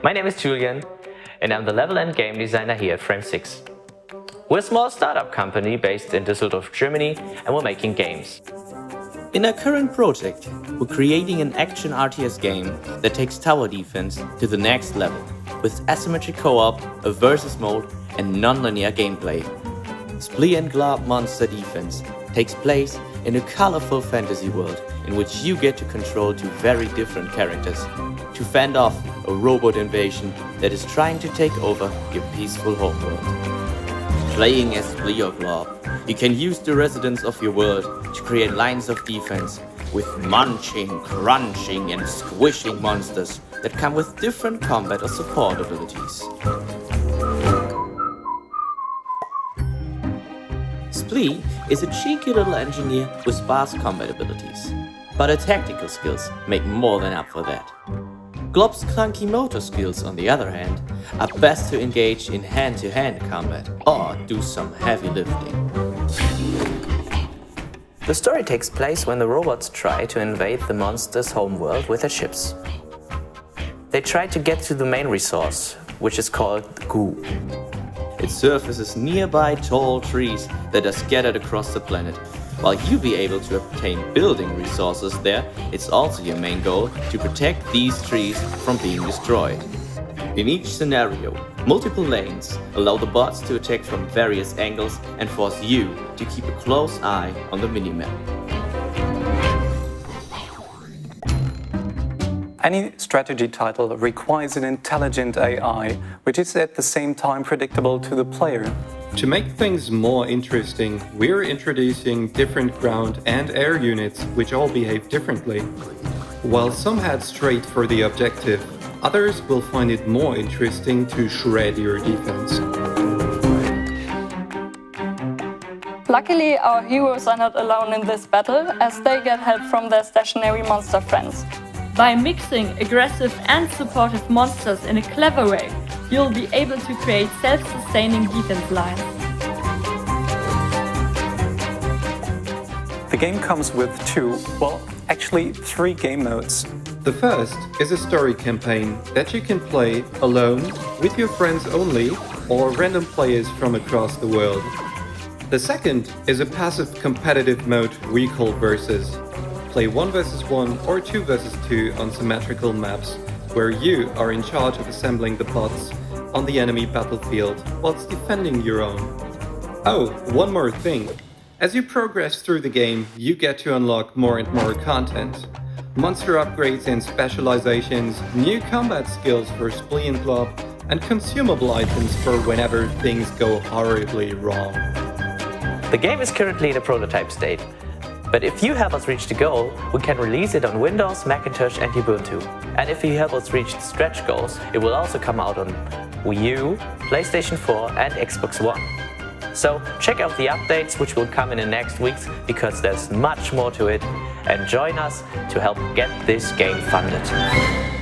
My name is Julian, and I'm the level and game designer here at Frame 6. We're a small startup company based in Düsseldorf, Germany, and we're making games. In our current project, we're creating an Action RTS game that takes tower defense to the next level, with asymmetric co-op, a versus mode, and non-linear gameplay. Splee Gløb monster defense takes place in a colorful fantasy world in which you get to control two very different characters to fend off a robot invasion that is trying to take over your peaceful homeworld. Playing as Splee Gløb, you can use the residents of your world to create lines of defense with munching, crunching and squishing monsters that come with different combat or support abilities. Splee is a cheeky little engineer with sparse combat abilities, but her tactical skills make more than up for that. Glob's clunky motor skills, on the other hand, are best to engage in hand-to-hand combat or do some heavy lifting. The story takes place when the robots try to invade the monster's homeworld with their ships. They try to get to the main resource, which is called Glob. It surfaces nearby tall trees that are scattered across the planet. While you'll be able to obtain building resources there, it's also your main goal to protect these trees from being destroyed. In each scenario, multiple lanes allow the bots to attack from various angles and force you to keep a close eye on the minimap. Any strategy title requires an intelligent AI, which is at the same time predictable to the player. To make things more interesting, we're introducing different ground and air units which all behave differently. While some head straight for the objective, others will find it more interesting to shred your defense. Luckily, our heroes are not alone in this battle, as they get help from their stationary monster friends. By mixing aggressive and supportive monsters in a clever way, you'll be able to create self-sustaining defense lines. The game comes with actually three game modes. The first is a story campaign that you can play alone, with your friends only, or random players from across the world. The second is a passive competitive mode we call Versus. Play 1 vs 1 or 2 vs 2 on symmetrical maps, where you are in charge of assembling the bots on the enemy battlefield whilst defending your own. Oh, one more thing. As you progress through the game, you get to unlock more and more content. Monster upgrades and specializations, new combat skills for Splee and Glob, and consumable items for whenever things go horribly wrong. The game is currently in a prototype state, but if you help us reach the goal, we can release it on Windows, Macintosh and Ubuntu. And if you help us reach the stretch goals, it will also come out on Wii U, PlayStation 4 and Xbox One. So check out the updates which will come in the next weeks, because there's much more to it, and join us to help get this game funded.